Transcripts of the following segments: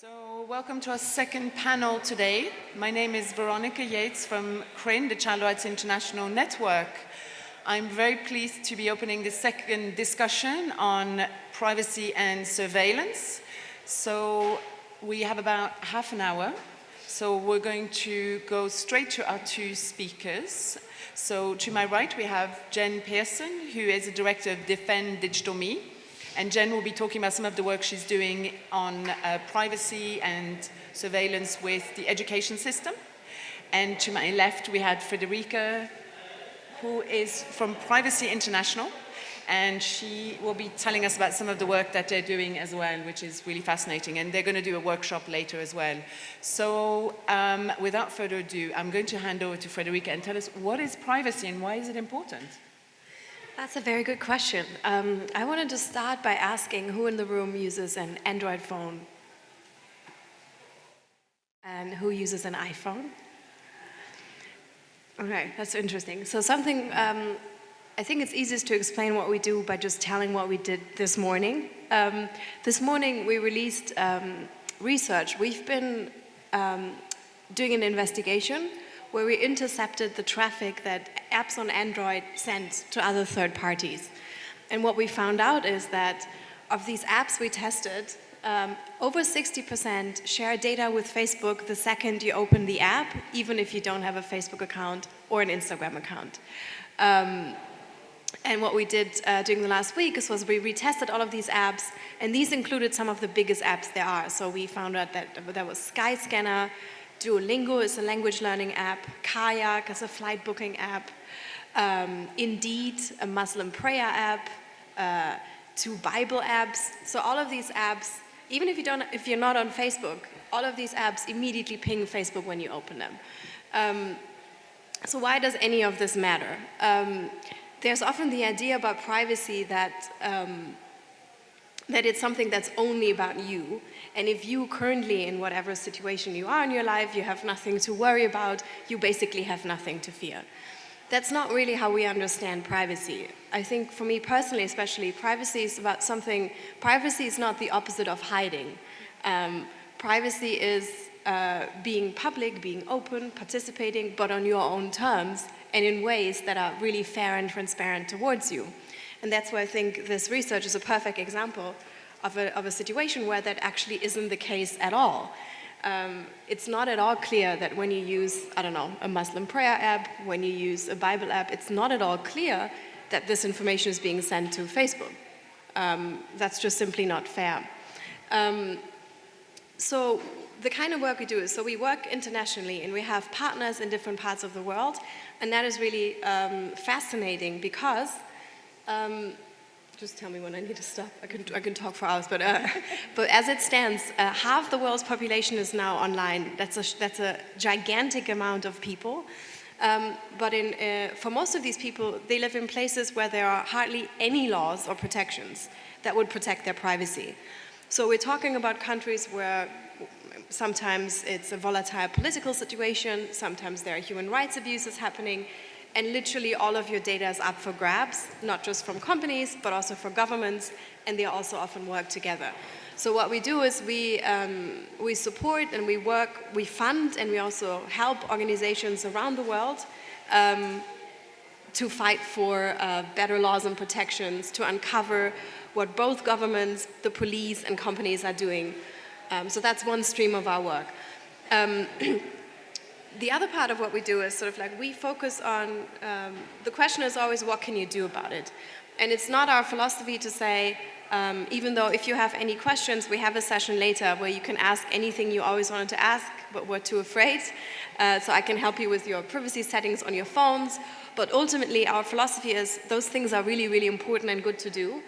So, welcome to our second panel today. My name is Veronica Yates from CRIN, the Child Rights International Network. I'm very pleased to be opening the second discussion on privacy and surveillance. So, we have about half an hour. So, we're going to go straight to our two speakers. So, to my right, we have Jen Persson, who is the director of Defend Digital Me. And Jen will be talking about some of the work she's doing on privacy and surveillance with the education system. And to my left, we had Frederike, who is from Privacy International. And she will be telling us about some of the work that they're doing as well, which is really fascinating. And they're going to do a workshop later as well. So without further ado, I'm going to hand over to Frederike and tell us what is privacy and why is it important? That's a very good question. I wanted to start by asking who in the room uses an Android phone and who uses an iPhone? Okay, that's interesting. So something, I think it's easiest to explain what we do by just telling what we did this morning. This morning we released research. We've been doing an investigation where we intercepted the traffic that apps on Android sent to other third parties. And what we found out is that of these apps we tested, over 60% share data with Facebook the second you open the app, even if you don't have a Facebook account or an Instagram account. And what we did during the last week was we retested all of these apps, and these included some of the biggest apps there are. So we found out that there was Skyscanner, Duolingo is a language learning app, Kayak is a flight booking app, Indeed, a Muslim prayer app, 2 Bible apps. So all of these apps, even if you're not on Facebook, all of these apps immediately ping Facebook when you open them. So why does any of this matter? There's often the idea about privacy that it's something that's only about you. And if you currently, in whatever situation you are in your life, you have nothing to worry about, you basically have nothing to fear. That's not really how we understand privacy. I think for me personally, especially, privacy is not the opposite of hiding. Privacy is being public, being open, participating, but on your own terms and in ways that are really fair and transparent towards you. And that's why I think this research is a perfect example of a situation where that actually isn't the case at all. It's not at all clear that when you use, a Muslim prayer app, when you use a Bible app, it's not at all clear that this information is being sent to Facebook. That's just simply not fair. So the kind of work we do is, so we work internationally and we have partners in different parts of the world, and that is really fascinating because just tell me when I need to stop. I can talk for hours, but as it stands, half the world's population is now online. That's a gigantic amount of people. But for most of these people, they live in places where there are hardly any laws or protections that would protect their privacy. So we're talking about countries where sometimes it's a volatile political situation, sometimes there are human rights abuses happening, and literally all of your data is up for grabs, not just from companies, but also for governments, and they also often work together. So what we do is we support and we fund, and we also help organizations around the world to fight for better laws and protections, to uncover what both governments, the police, and companies are doing. So that's one stream of our work. The other part of what we do is we focus on, the question is always, what can you do about it? And it's not our philosophy to say, even though if you have any questions, we have a session later where you can ask anything you always wanted to ask, but were too afraid. So I can help you with your privacy settings on your phones. But ultimately, our philosophy is those things are really, really important and good to do.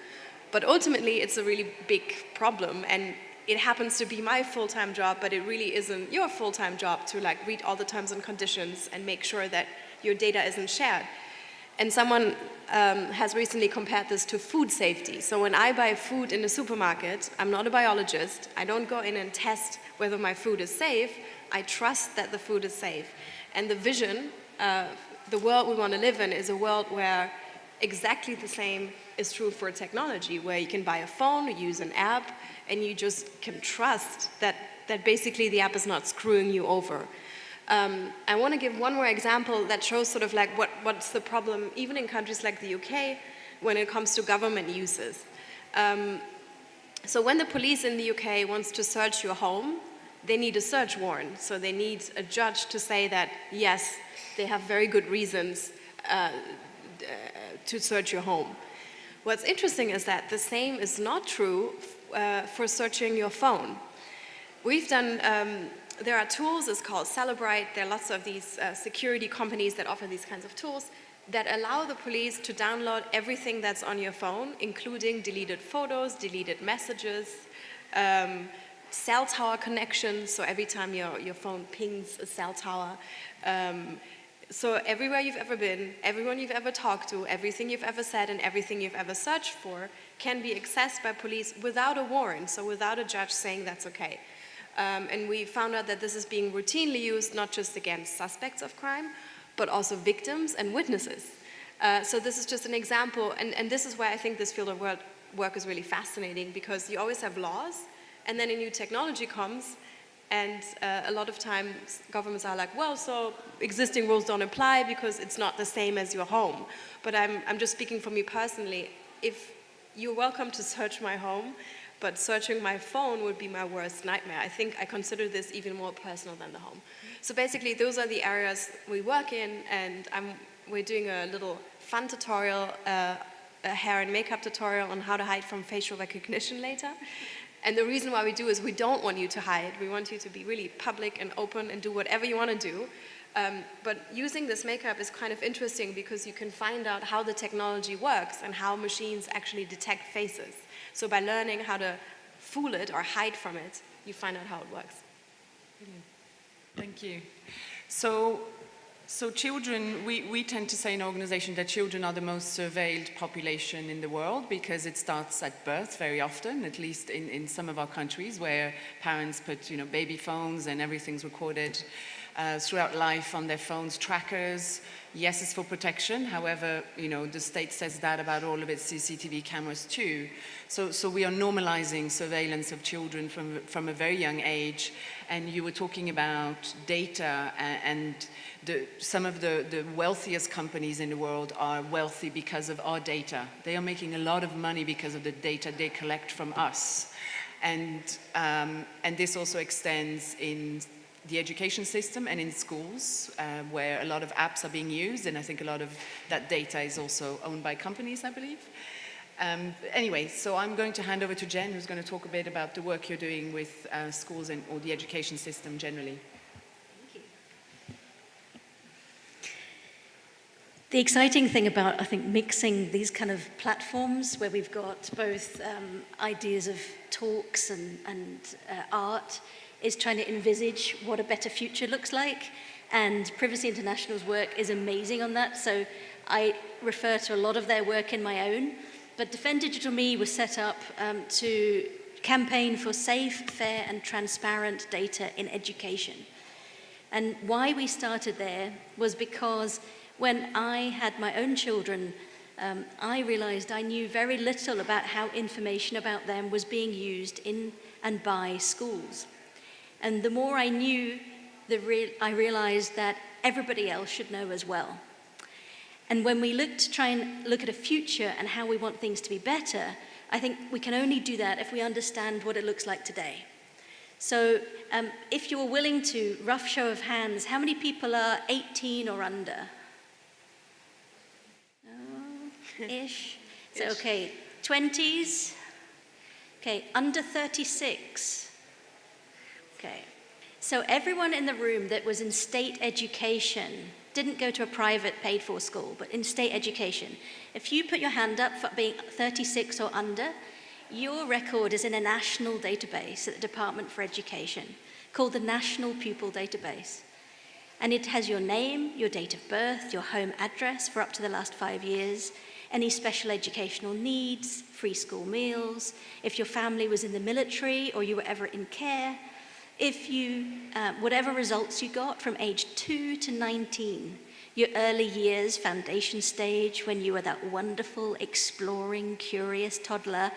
But ultimately, it's a really big problem. And it happens to be my full-time job, but it really isn't your full-time job to read all the terms and conditions and make sure that your data isn't shared. And someone has recently compared this to food safety. So when I buy food in a supermarket, I'm not a biologist. I don't go in and test whether my food is safe. I trust that the food is safe. And the vision, the world we want to live in is a world where exactly the same is true for technology, where you can buy a phone, use an app, and you just can trust that that basically the app is not screwing you over. I want to give one more example that shows sort of like what's the problem, even in countries like the UK, when it comes to government uses. So when the police in the UK wants to search your home, they need a search warrant. So they need a judge to say that, yes, they have very good reasons to search your home. What's interesting is that the same is not true for searching your phone. We've done, there are tools, it's called Celebrite. There are lots of these security companies that offer these kinds of tools that allow the police to download everything that's on your phone, including deleted photos, deleted messages, cell tower connections, so every time your phone pings a cell tower. So everywhere you've ever been, everyone you've ever talked to, everything you've ever said, and everything you've ever searched for can be accessed by police without a warrant, so without a judge saying that's okay. And we found out that this is being routinely used not just against suspects of crime, but also victims and witnesses. So this is just an example, and this is why I think this field of work is really fascinating, because you always have laws, and then a new technology comes, and a lot of times governments are like, well, so existing rules don't apply because it's not the same as your home. But I'm just speaking for me personally. If you're welcome to search my home, but searching my phone would be my worst nightmare. I think I consider this even more personal than the home. So basically, those are the areas we work in, and we're doing a little fun tutorial, a hair and makeup tutorial on how to hide from facial recognition later. And the reason why we do is we don't want you to hide. We want you to be really public and open and do whatever you want to do. But using this makeup is kind of interesting because you can find out how the technology works and how machines actually detect faces. So by learning how to fool it or hide from it, you find out how it works. Brilliant. Thank you. So children, we tend to say in our organization that children are the most surveilled population in the world because it starts at birth very often, at least in some of our countries where parents put, baby phones and everything's recorded throughout life on their phones, trackers. Yes, it's for protection. However, the state says that about all of its CCTV cameras too. So we are normalizing surveillance of children from a very young age. And you were talking about data, and some of the wealthiest companies in the world are wealthy because of our data. They are making a lot of money because of the data they collect from us. And this also extends in the education system and in schools, where a lot of apps are being used, and I think a lot of that data is also owned by companies, I believe. Anyway, so I'm going to hand over to Jen, who's going to talk a bit about the work you're doing with schools or the education system generally. Thank you. The exciting thing about, I think, mixing these kind of platforms where we've got both ideas of talks and art is trying to envisage what a better future looks like. And Privacy International's work is amazing on that. So I refer to a lot of their work in my own. But Defend Digital Me was set up to campaign for safe, fair, and transparent data in education. And why we started there was because when I had my own children, I realized I knew very little about how information about them was being used in and by schools. And the more I knew, I realized that everybody else should know as well. And when we try and look at a future and how we want things to be better, I think we can only do that if we understand what it looks like today. So if you're willing to, rough show of hands, how many people are 18 or under? Ish. So, okay, 20s. Okay, under 36. Okay. So everyone in the room that was in state education didn't go to a private paid-for school, but in state education. If you put your hand up for being 36 or under, your record is in a national database at the Department for Education called the National Pupil Database. And it has your name, your date of birth, your home address for up to the last 5 years, any special educational needs, free school meals, if your family was in the military or you were ever in care, if you, whatever results you got from age 2 to 19, your early years, foundation stage, when you were that wonderful, exploring, curious toddler,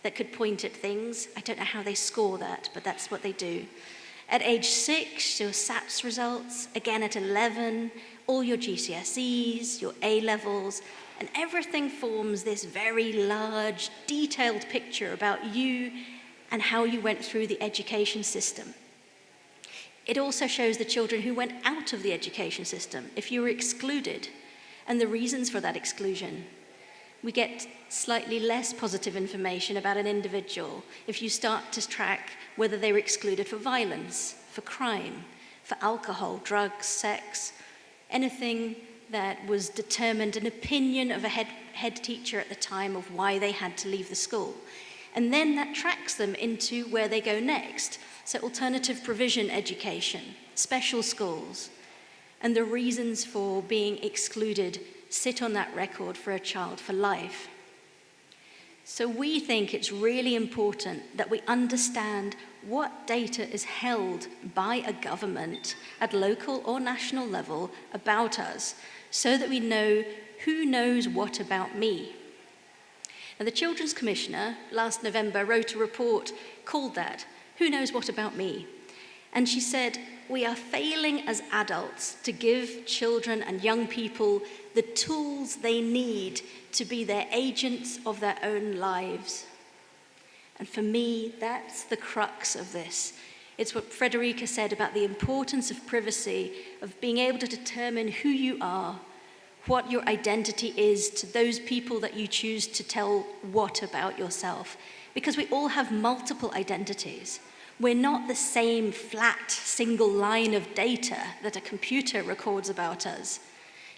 that could point at things. I don't know how they score that, but that's what they do. At age 6, your SATs results. Again at 11, all your GCSEs, your A-levels, and everything forms this very large, detailed picture about you and how you went through the education system. It also shows the children who went out of the education system, if you were excluded, and the reasons for that exclusion. We get slightly less positive information about an individual if you start to track whether they were excluded for violence, for crime, for alcohol, drugs, sex, anything that was determined an opinion of a head teacher at the time of why they had to leave the school. And then that tracks them into where they go next. So alternative provision education, special schools, and the reasons for being excluded sit on that record for a child for life. So we think it's really important that we understand what data is held by a government at local or national level about us, so that we know who knows what about me. Now, the Children's Commissioner last November wrote a report called that, Who Knows What About Me? And she said, we are failing as adults to give children and young people the tools they need to be their agents of their own lives. And for me, that's the crux of this. It's what Frederike said about the importance of privacy, of being able to determine who you are, what your identity is to those people that you choose to tell what about yourself. Because we all have multiple identities. We're not the same flat single line of data that a computer records about us.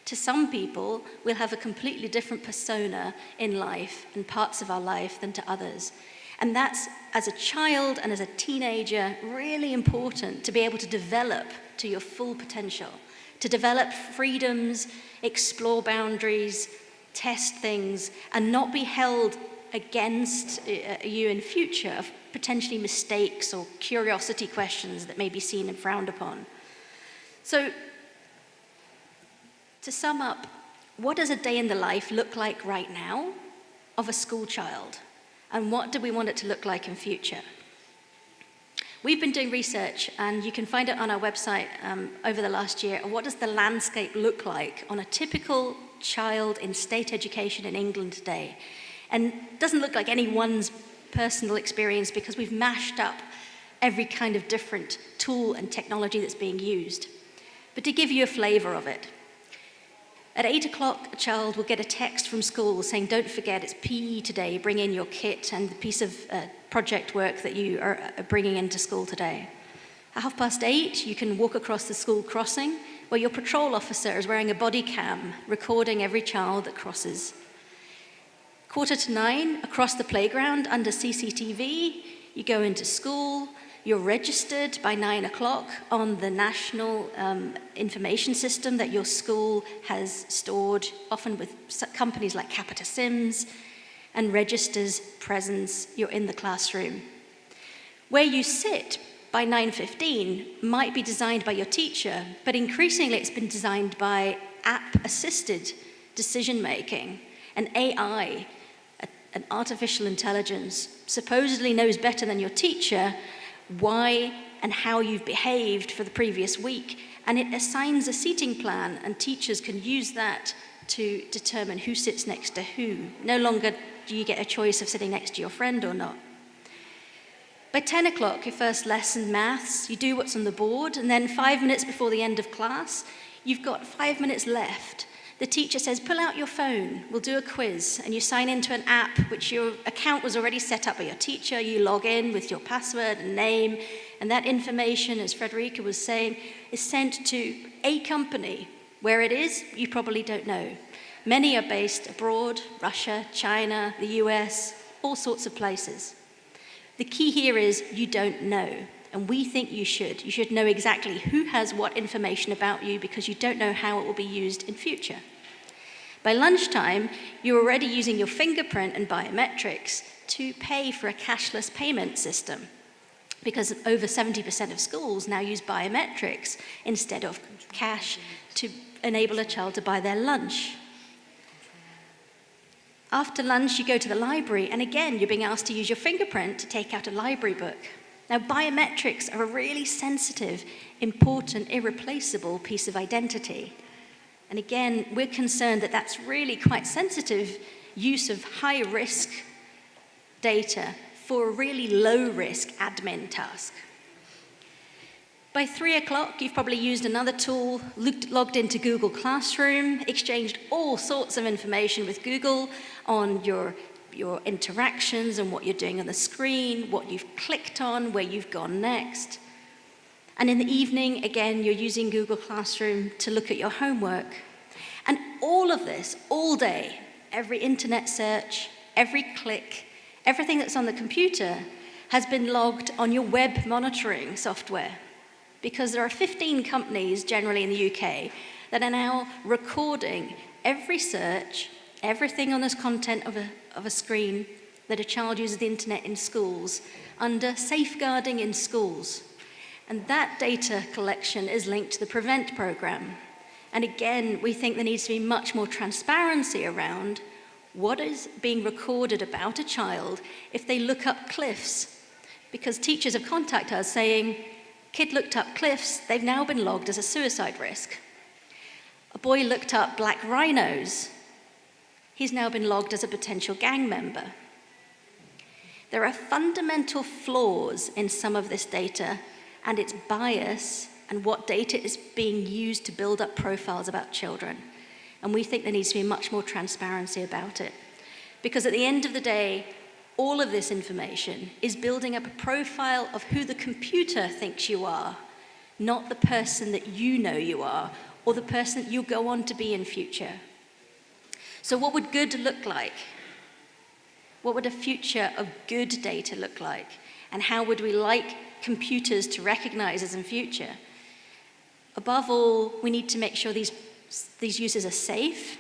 To some people, we'll have a completely different persona in life and parts of our life than to others. And that's, as a child and as a teenager, really important to be able to develop to your full potential, to develop freedoms, explore boundaries, test things, and not be held against you in future of potentially mistakes or curiosity questions that may be seen and frowned upon. So, to sum up, what does a day in the life look like right now of a school child? And what do we want it to look like in future? We've been doing research, and you can find it on our website over the last year. What does the landscape look like on a typical child in state education in England today? And it doesn't look like anyone's personal experience because we've mashed up every kind of different tool and technology that's being used. But to give you a flavor of it, at 8 o'clock, a child will get a text from school saying, don't forget, it's PE today, bring in your kit and the piece of project work that you are bringing into school today. At 8:30, you can walk across the school crossing where your patrol officer is wearing a body cam, recording every child that crosses. 8:45, across the playground under CCTV, you go into school, you're registered by 9 o'clock on the national information system that your school has stored, often with companies like Capita Sims, and registers presence, you're in the classroom. Where you sit by 9:15 might be designed by your teacher, but increasingly it's been designed by app-assisted decision-making, and AI, an artificial intelligence, supposedly knows better than your teacher why and how you've behaved for the previous week, and it assigns a seating plan, and teachers can use that to determine who sits next to who. No longer do you get a choice of sitting next to your friend or not. By 10 o'clock, your first lesson, maths, you do what's on the board, and then 5 minutes before the end of class, you've got 5 minutes left. The teacher says, pull out your phone, we'll do a quiz, and you sign into an app which your account was already set up by your teacher. You log in with your password and name, and that information, as Frederike was saying, is sent to a company. Where it is, you probably don't know. Many are based abroad, Russia, China, the US, all sorts of places. The key here is you don't know, and we think you should. You should know exactly who has what information about you because you don't know how it will be used in future. By lunchtime, you're already using your fingerprint and biometrics to pay for a cashless payment system, because over 70% of schools now use biometrics instead of cash to enable a child to buy their lunch. After lunch, you go to the library, and again, you're being asked to use your fingerprint to take out a library book. Now, biometrics are a really sensitive, important, irreplaceable piece of identity. And again, we're concerned that that's really quite sensitive use of high-risk data for a really low-risk admin task. By 3 o'clock, you've probably used another tool, logged into Google Classroom, exchanged all sorts of information with Google on your interactions and what you're doing on the screen, what you've clicked on, where you've gone next. And in the evening, again, you're using Google Classroom to look at your homework. And all of this, all day, every internet search, every click, everything that's on the computer has been logged on your web monitoring software. Because there are 15 companies, generally in the UK, that are now recording every search, everything on this content of a screen that a child uses the internet in schools, under safeguarding in schools. And that data collection is linked to the PREVENT program. And again, we think there needs to be much more transparency around what is being recorded about a child if they look up cliffs. Because teachers have contacted us saying, kid looked up cliffs, they've now been logged as a suicide risk. A boy looked up black rhinos, he's now been logged as a potential gang member. There are fundamental flaws in some of this data and its bias and what data is being used to build up profiles about children. And we think there needs to be much more transparency about it. Because at the end of the day, all of this information is building up a profile of who the computer thinks you are, not the person that you know you are, or the person that you'll go on to be in future. So what would good look like? What would a future of good data look like? And how would we like computers to recognize us in future? Above all, we need to make sure these uses are safe,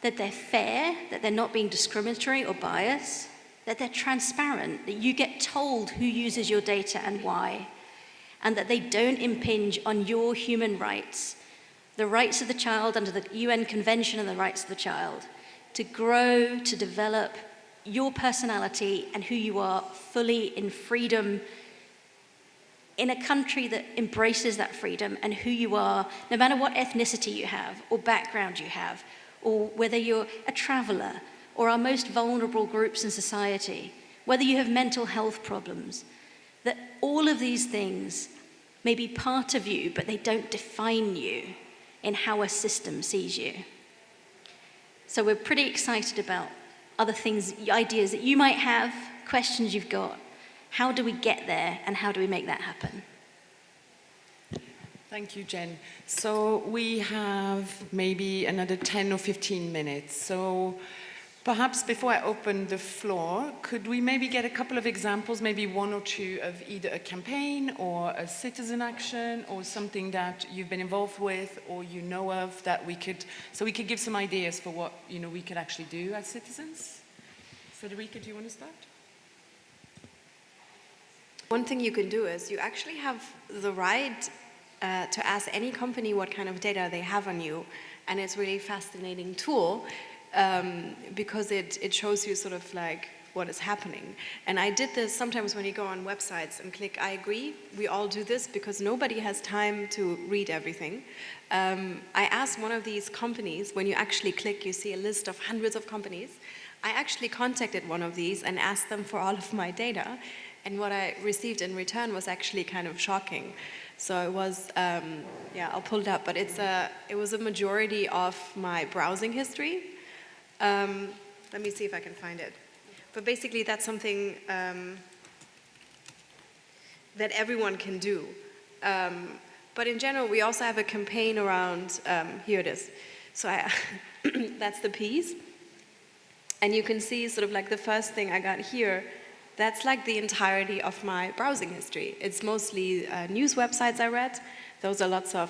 that they're fair, that they're not being discriminatory or biased, that they're transparent, that you get told who uses your data and why, and that they don't impinge on your human rights, the rights of the child under the UN Convention on the Rights of the Child, to grow, to develop your personality and who you are fully in freedom in a country that embraces that freedom and who you are, no matter what ethnicity you have or background you have, or whether you're a traveler, or our most vulnerable groups in society, whether you have mental health problems, that all of these things may be part of you, but they don't define you in how a system sees you. So we're pretty excited about other things, ideas that you might have, questions you've got. How do we get there, and how do we make that happen? Thank you, Jen. So we have maybe another 10 or 15 minutes. So perhaps before I open the floor, could we maybe get a couple of examples, maybe one or two, of either a campaign or a citizen action or something that you've been involved with or you know of that we could give some ideas for what we could actually do as citizens? Frederike, do you want to start? One thing you can do is you actually have the right to ask any company what kind of data they have on you. And it's really a fascinating tool because it shows you sort of like what is happening. And I did this sometimes when you go on websites and click I agree. We all do this because nobody has time to read everything. I asked one of these companies, when you actually click, you see a list of hundreds of companies. I actually contacted one of these and asked them for all of my data. And what I received in return was actually kind of shocking. So it was, I'll pull it up, but it was a majority of my browsing history. Let me see if I can find it. But basically that's something that everyone can do. But in general, we also have a campaign around, here it is. So that's the piece. And you can see sort of like the first thing I got here, that's like the entirety of my browsing history. It's mostly news websites I read. Those are lots of,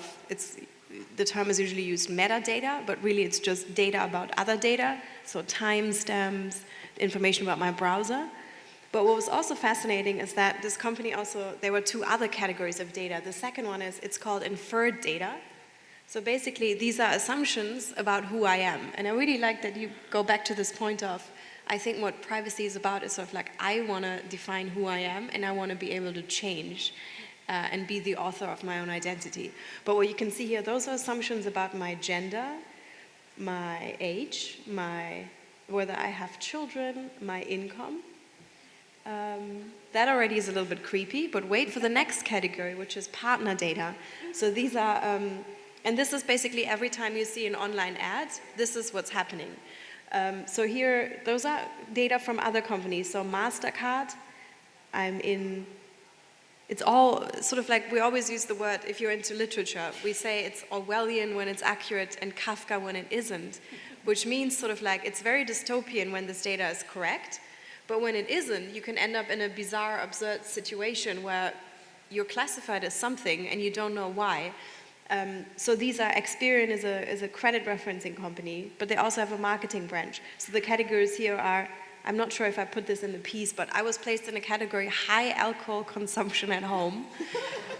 the term is usually used metadata, but really it's just data about other data. So timestamps, information about my browser. But what was also fascinating is that this company also, there were two other categories of data. The second one is, it's called Inferred Data. So basically, these are assumptions about who I am. And I really like that you go back to this point of, I think what privacy is about is sort of like, I want to define who I am, and I want to be able to change and be the author of my own identity. But what you can see here, those are assumptions about my gender, my age, whether I have children, my income. That already is a little bit creepy, but wait for the next category, which is partner data. So these are, and this is basically every time you see an online ad, this is what's happening. So here, those are data from other companies. So MasterCard, it's all sort of like, we always use the word, if you're into literature, we say it's Orwellian when it's accurate and Kafka when it isn't, which means sort of like, it's very dystopian when this data is correct, but when it isn't, you can end up in a bizarre, absurd situation where you're classified as something and you don't know why. So these are, Experian is a credit referencing company, but they also have a marketing branch. So the categories here are, I'm not sure if I put this in the piece, but I was placed in a category high alcohol consumption at home,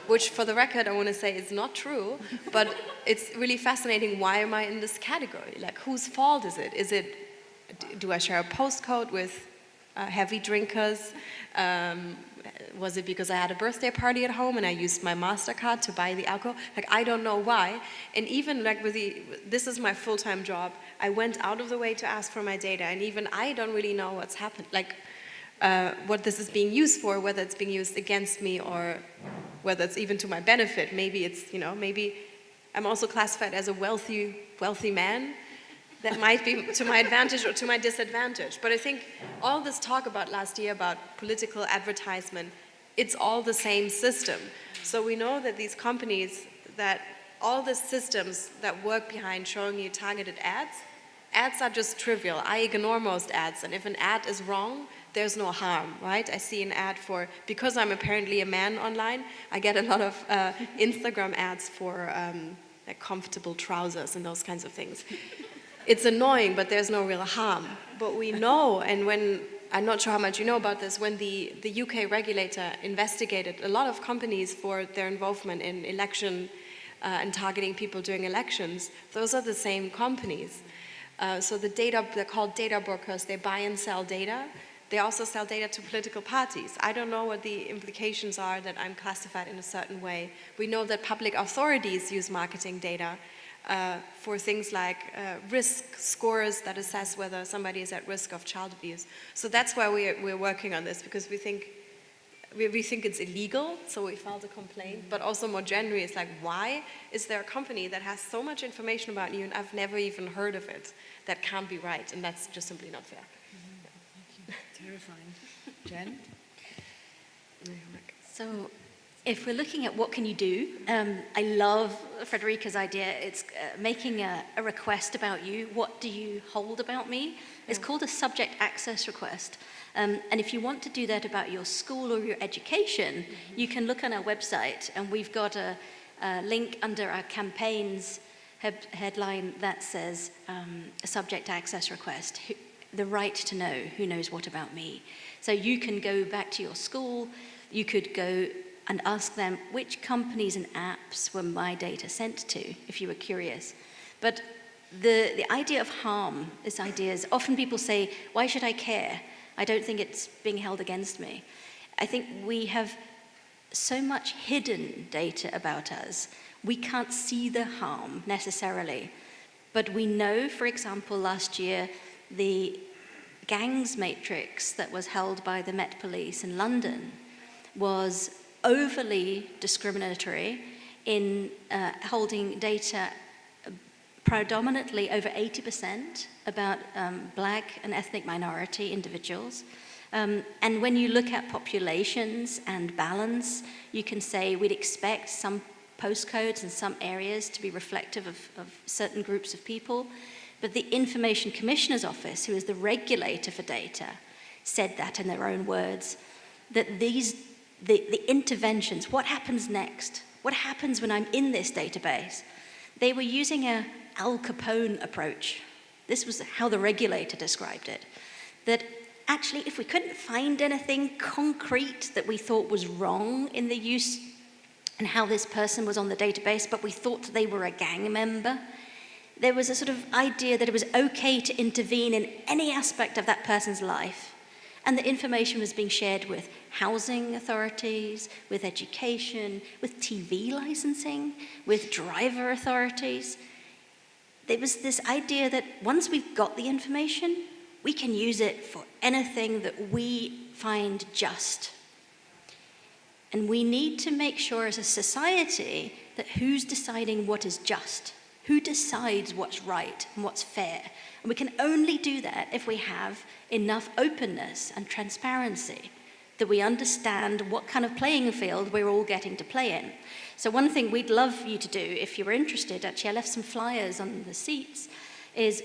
which for the record I want to say is not true, but it's really fascinating. Why am I in this category? Like, whose fault is it? Do I share a postcode with heavy drinkers? Was it because I had a birthday party at home and I used my MasterCard to buy the alcohol? Like, I don't know why. And even like this is my full-time job, I went out of the way to ask for my data, and even I don't really know what's happened, like what this is being used for, whether it's being used against me or whether it's even to my benefit. Maybe it's, maybe I'm also classified as a wealthy man. That might be to my advantage or to my disadvantage. But I think all this talk about last year about political advertisement, it's all the same system. So we know that these companies, that all the systems that work behind showing you targeted ads are just trivial. I ignore most ads, and if an ad is wrong, there's no harm, right? I see an ad because I'm apparently a man online, I get a lot of Instagram ads for like comfortable trousers and those kinds of things. It's annoying, but there's no real harm. But we know, and I'm not sure how much you know about this, when the UK regulator investigated a lot of companies for their involvement in election and targeting people during elections, those are the same companies. So the data, they're called data brokers, they buy and sell data. They also sell data to political parties. I don't know what the implications are that I'm classified in a certain way. We know that public authorities use marketing data for things like risk scores that assess whether somebody is at risk of child abuse. So that's why we're working on this, because we think it's illegal, so we filed a complaint. But also more generally, it's like, why is there a company that has so much information about you and I've never even heard of it? That can't be right, and that's just simply not fair. Thank you. Terrifying. Jen? So, if we're looking at what can you do, I love Frederike's idea. It's making a request about you. What do you hold about me? It's called a subject access request. And if you want to do that about your school or your education, you can look on our website, and we've got a link under our campaigns headline that says a subject access request, the right to know, who knows what about me. So you can go back to your school, you could go and ask them which companies and apps were my data sent to, if you were curious. But the idea of harm, this idea is, often people say, why should I care? I don't think it's being held against me. I think we have so much hidden data about us, we can't see the harm necessarily. But we know, for example, last year, the gangs matrix that was held by the Met Police in London was overly discriminatory in holding data predominantly over 80% about black and ethnic minority individuals. And when you look at populations and balance, you can say we'd expect some postcodes in some areas to be reflective of certain groups of people. But the Information Commissioner's Office, who is the regulator for data, said that in their own words, that the interventions, what happens next? What happens when I'm in this database? They were using a Al Capone approach. This was how the regulator described it. That actually, if we couldn't find anything concrete that we thought was wrong in the use and how this person was on the database, but we thought they were a gang member. There was a sort of idea that it was okay to intervene in any aspect of that person's life. And the information was being shared with housing authorities, with education, with TV licensing, with driver authorities. There was this idea that once we've got the information, we can use it for anything that we find just. And we need to make sure as a society that who's deciding what is just, who decides what's right and what's fair. And we can only do that if we have enough openness and transparency, that we understand what kind of playing field we're all getting to play in. So one thing we'd love you to do, if you were interested, actually I left some flyers on the seats, is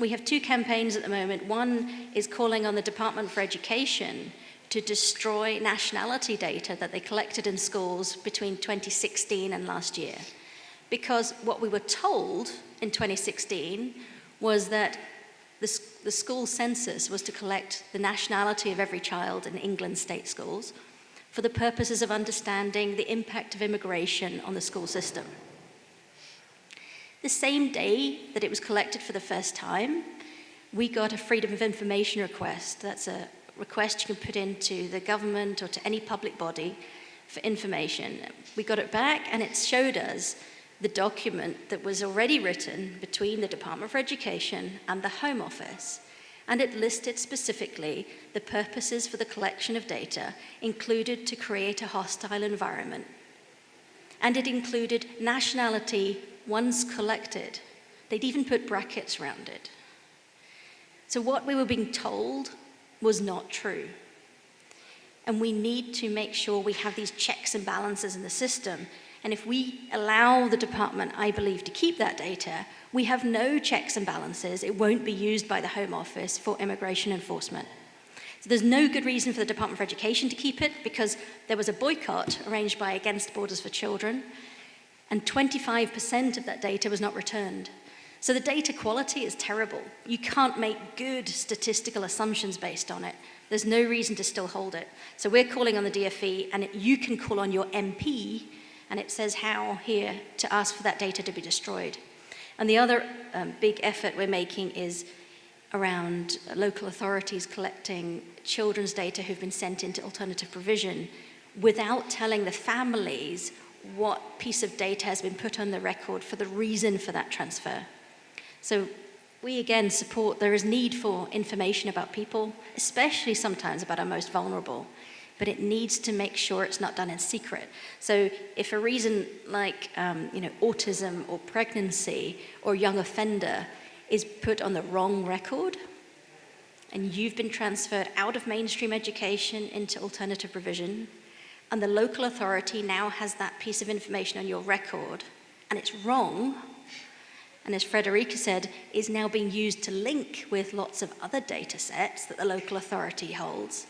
we have 2 campaigns at the moment. One is calling on the Department for Education to destroy nationality data that they collected in schools between 2016 and last year. Because what we were told in 2016 was that the school census was to collect the nationality of every child in England's state schools for the purposes of understanding the impact of immigration on the school system. The same day that it was collected for the first time, we got a Freedom of Information request. That's a request you can put into the government or to any public body for information. We got it back and it showed us the document that was already written between the Department for Education and the Home Office. And it listed specifically the purposes for the collection of data included to create a hostile environment. And it included nationality once collected. They'd even put brackets around it. So what we were being told was not true. And we need to make sure we have these checks and balances in the system. And if we allow the department, I believe, to keep that data, we have no checks and balances. It won't be used by the Home Office for immigration enforcement. So there's no good reason for the Department for Education to keep it, because there was a boycott arranged by Against Borders for Children, and 25% of that data was not returned. So the data quality is terrible. You can't make good statistical assumptions based on it. There's no reason to still hold it. So we're calling on the DFE, and you can call on your MP, and it says how here to ask for that data to be destroyed. And the other big effort we're making is around local authorities collecting children's data who've been sent into alternative provision without telling the families what piece of data has been put on the record for the reason for that transfer. So we again support there is need for information about people, especially sometimes about our most vulnerable, but it needs to make sure it's not done in secret. So if a reason like autism or pregnancy or young offender is put on the wrong record, and you've been transferred out of mainstream education into alternative provision, and the local authority now has that piece of information on your record, and it's wrong, and as Frederike said, is now being used to link with lots of other data sets that the local authority holds.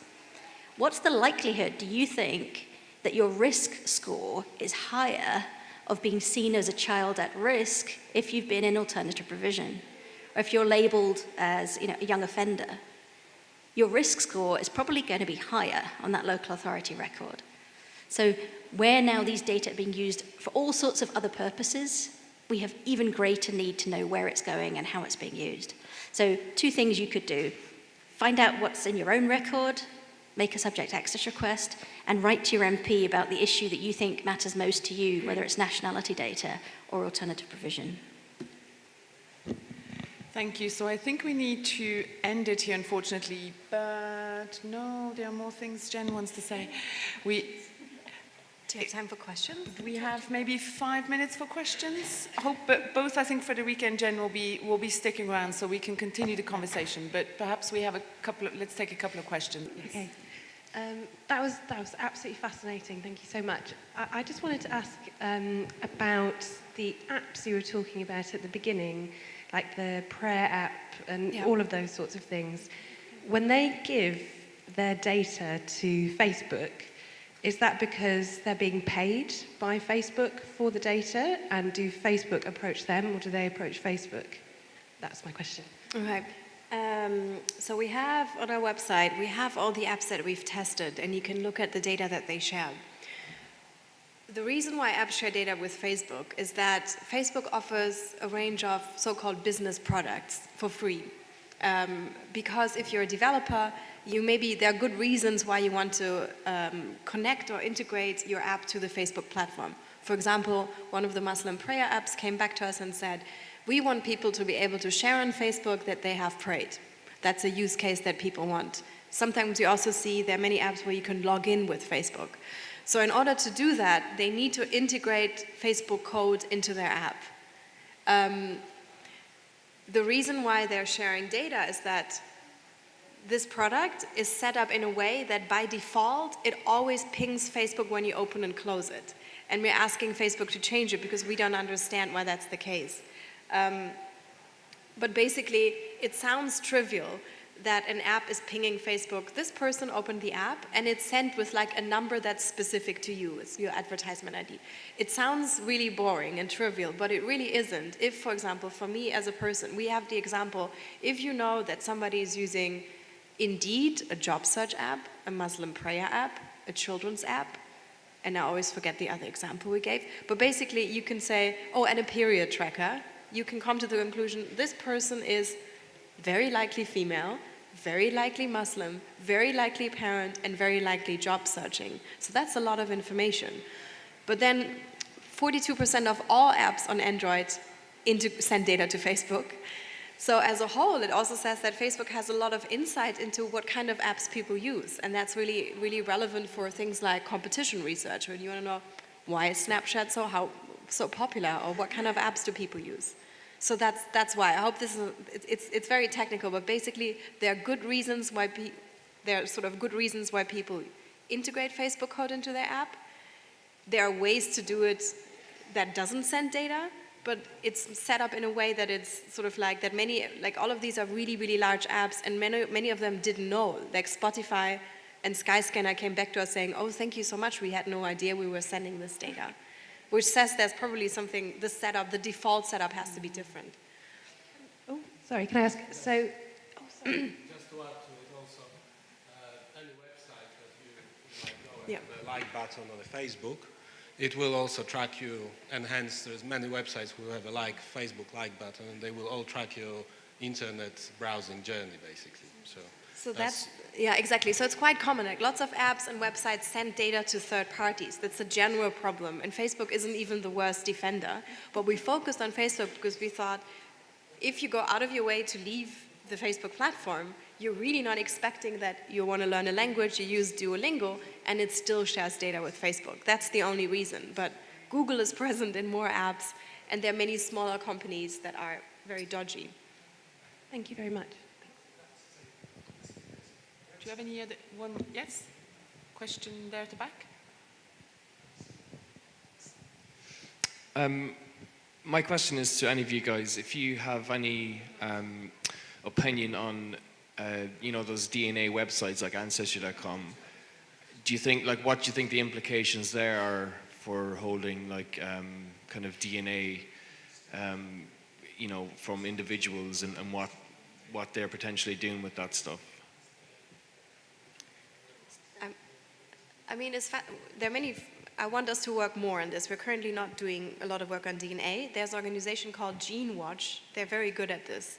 What's the likelihood, do you think, that your risk score is higher of being seen as a child at risk if you've been in alternative provision? Or if you're labeled as a young offender? Your risk score is probably going to be higher on that local authority record. So where now these data are being used for all sorts of other purposes, we have even greater need to know where it's going and how it's being used. So 2 things you could do. Find out what's in your own record, make a subject access request, and write to your MP about the issue that you think matters most to you, whether it's nationality data or alternative provision. Thank you. So I think we need to end it here, unfortunately. But no, there are more things Jen wants to say. Do you have time for questions? We have maybe 5 minutes for questions. Hope, but both I think Frederike and Jen will be sticking around so we can continue the conversation. But perhaps we have let's take a couple of questions. Okay. That was absolutely fascinating. Thank you so much. I just wanted to ask about the apps you were talking about at the beginning, like the prayer app and all of those sorts of things. When they give their data to Facebook, is that because they're being paid by Facebook for the data? And do Facebook approach them, or do they approach Facebook? That's my question. Okay. So we have on our website, we have all the apps that we've tested, and you can look at the data that they share. the reason why apps share data with Facebook is that Facebook offers a range of so-called business products for free. Because if you're a developer, there are good reasons why you want to connect or integrate your app to the Facebook platform. For example, one of the Muslim prayer apps came back to us and said, we want people to be able to share on Facebook that they have prayed. That's a use case that people want. Sometimes you also see there are many apps where you can log in with Facebook. So in order to do that, they need to integrate Facebook code into their app. The reason why they're sharing data is that this product is set up in a way that by default, it always pings Facebook when you open and close it. And we're asking Facebook to change it because we don't understand why that's the case. But basically, it sounds trivial that an app is pinging Facebook, this person opened the app, and it's sent with like a number that's specific to you. It's your advertisement ID. It sounds really boring and trivial, but it really isn't. If, for example, for me as a person, we have the example, if you know that somebody is using Indeed, a job search app, a Muslim prayer app, a children's app, and I always forget the other example we gave, but basically you can say, oh, and a period tracker, you can come to the conclusion, this person is very likely female, very likely Muslim, very likely parent, and very likely job searching. So that's a lot of information. But then 42% of all apps on Android send data to Facebook. So as a whole, it also says that Facebook has a lot of insight into what kind of apps people use. And that's really, really relevant for things like competition research, when you want to know why is Snapchat so popular, or what kind of apps do people use. So that's why. I hope this is, it's very technical, but basically there are good reasons why people integrate Facebook code into their app. There are ways to do it that doesn't send data, but it's set up in a way that it's sort of like that all of these are really, really large apps, and many of them didn't know. Like Spotify and Skyscanner came back to us saying, oh, thank you so much, we had no idea we were sending this data. Which says there's probably something, the default setup has to be different. Oh, sorry, can I ask, so... Oh, sorry. Just to add to it also, any website that you might go and the like button on the Facebook, it will also track you, and hence there's many websites who have a Facebook like button, and they will all track your internet browsing journey, basically. So that's yeah, exactly. So it's quite common. Like lots of apps and websites send data to third parties. That's a general problem. And Facebook isn't even the worst defender. But we focused on Facebook because we thought if you go out of your way to leave the Facebook platform, you're really not expecting that you want to learn a language, you use Duolingo, and it still shares data with Facebook. That's the only reason. But Google is present in more apps, and there are many smaller companies that are very dodgy. Thank you very much. Do you have any other one? Yes? Question there at the back? My question is to any of you guys, if you have any opinion on, those DNA websites like Ancestry.com, do you think, what do you think the implications there are for holding, kind of DNA, from individuals and what they're potentially doing with that stuff? I mean, there are many. I want us to work more on this. We're currently not doing a lot of work on DNA. There's an organization called Gene Watch. They're very good at this.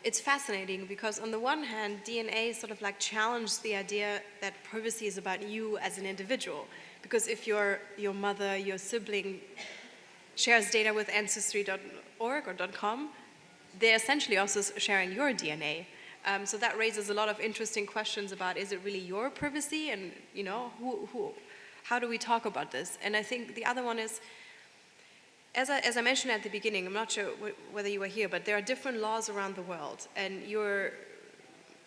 It's fascinating because on the one hand, DNA sort of challenged the idea that privacy is about you as an individual. Because if your mother, your sibling shares data with Ancestry.org or .com, they're essentially also sharing your DNA. So that raises a lot of interesting questions about, is it really your privacy? And, how do we talk about this? And I think the other one is, as I mentioned at the beginning, I'm not sure whether you were here, but there are different laws around the world. And you're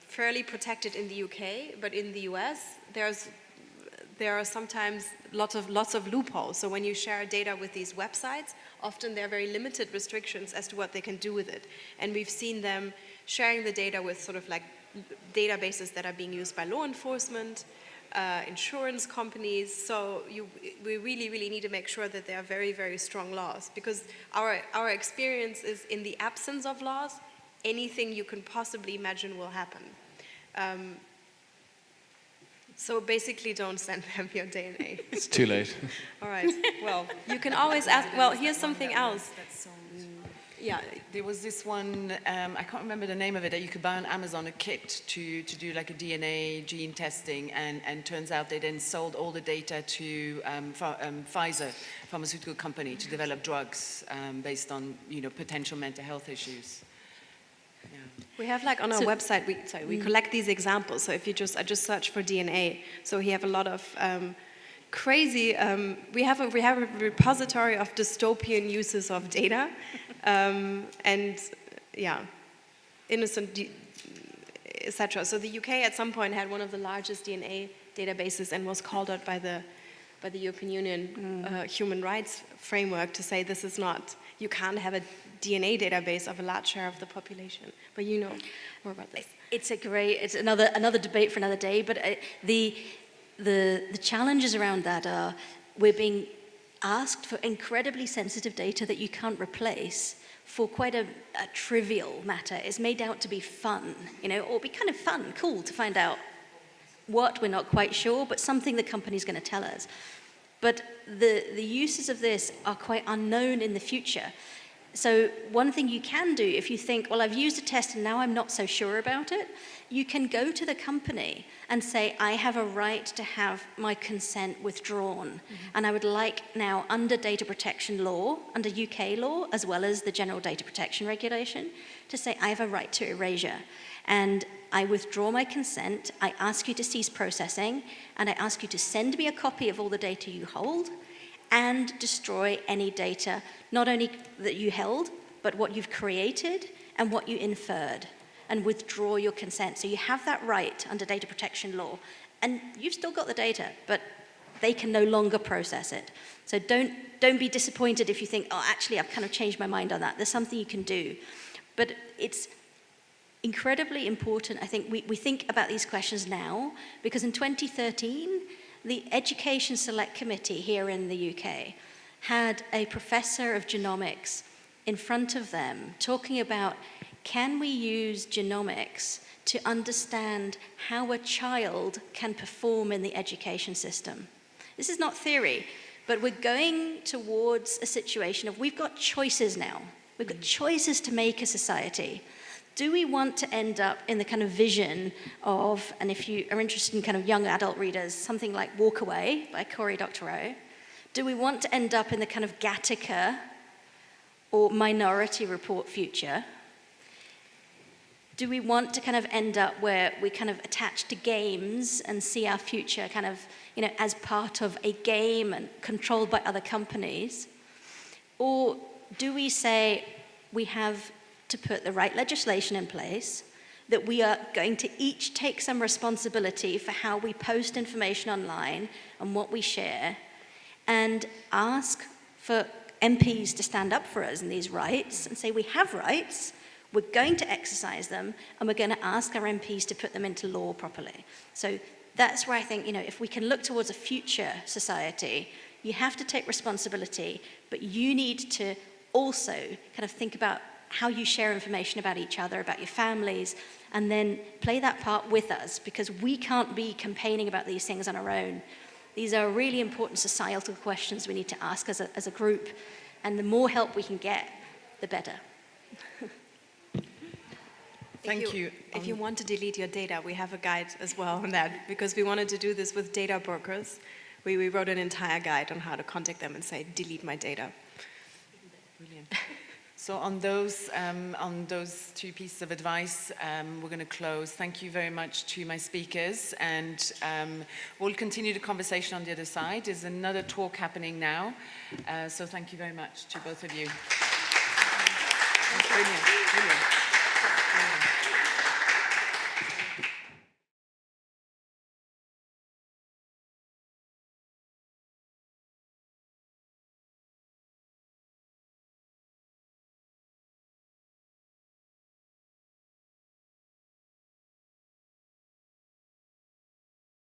fairly protected in the UK, but in the US, there are sometimes lots of loopholes. So when you share data with these websites, often there are very limited restrictions as to what they can do with it. And we've seen them sharing the data with sort of databases that are being used by law enforcement, insurance companies. So we really, really need to make sure that there are very, very strong laws, because our experience is in the absence of laws, anything you can possibly imagine will happen. So basically, don't send them your DNA. It's too late. All right. Well, you can always ask. Well, here's something else. Yeah. There was this one, I can't remember the name of it, that you could buy on Amazon, a kit to do like a DNA gene testing, and turns out they then sold all the data to Pfizer, pharmaceutical company, to develop drugs based on, potential mental health issues. Yeah. We have like on our website, we collect these examples. So if I just search for DNA, so we have a lot of crazy, we have a repository of dystopian uses of data, and yeah, innocent, etc. So the UK at some point had one of the largest DNA databases and was called out by the European Union human rights framework to say this is not, you can't have a DNA database of a large share of the population. But you know more about this. It's another debate for another day, but the challenges around that are we're being asked for incredibly sensitive data that you can't replace for quite a trivial matter. It's made out to be fun, or be kind of fun, cool to find out what we're not quite sure, but something the company's going to tell us. But the uses of this are quite unknown in the future. So one thing you can do, if you think, well, I've used a test and now I'm not so sure about it, you can go to the company and say, I have a right to have my consent withdrawn. And I would like now, under data protection law, under UK law, as well as the General Data Protection Regulation, to say, I have a right to erasure. And I withdraw my consent, I ask you to cease processing, and I ask you to send me a copy of all the data you hold, and destroy any data, not only that you held, but what you've created and what you inferred, and withdraw your consent. So you have that right under data protection law, and you've still got the data, but they can no longer process it. So don't be disappointed if you think, oh, actually, I've kind of changed my mind on that. There's something you can do. But it's incredibly important, I think, we think about these questions now, because in 2013, the Education Select Committee here in the UK had a professor of genomics in front of them talking about, can we use genomics to understand how a child can perform in the education system? This is not theory, but we're going towards a situation of we've got choices now. We've got choices to make as society. Do we want to end up in the kind of vision of, and if you are interested in kind of young adult readers, something like Walk Away by Cory Doctorow? Do we want to end up in the kind of Gattaca or Minority Report future? Do we want to kind of end up where we kind of attach to games and see our future kind of, as part of a game and controlled by other companies? Or do we say we have to put the right legislation in place, that we are going to each take some responsibility for how we post information online and what we share, and ask for MPs to stand up for us in these rights and say we have rights, we're going to exercise them, and we're going to ask our MPs to put them into law properly. So that's where I think, if we can look towards a future society, you have to take responsibility, but you need to also kind of think about how you share information about each other, about your families, and then play that part with us, because we can't be campaigning about these things on our own. These are really important societal questions we need to ask as a group, and the more help we can get, the better. Thank you. If you want to delete your data, we have a guide as well on that, because we wanted to do this with data brokers. We wrote an entire guide on how to contact them and say, delete my data. Brilliant. So on those two pieces of advice, we're going to close. Thank you very much to my speakers, and we'll continue the conversation on the other side. There's another talk happening now, so thank you very much to both of you. Brilliant.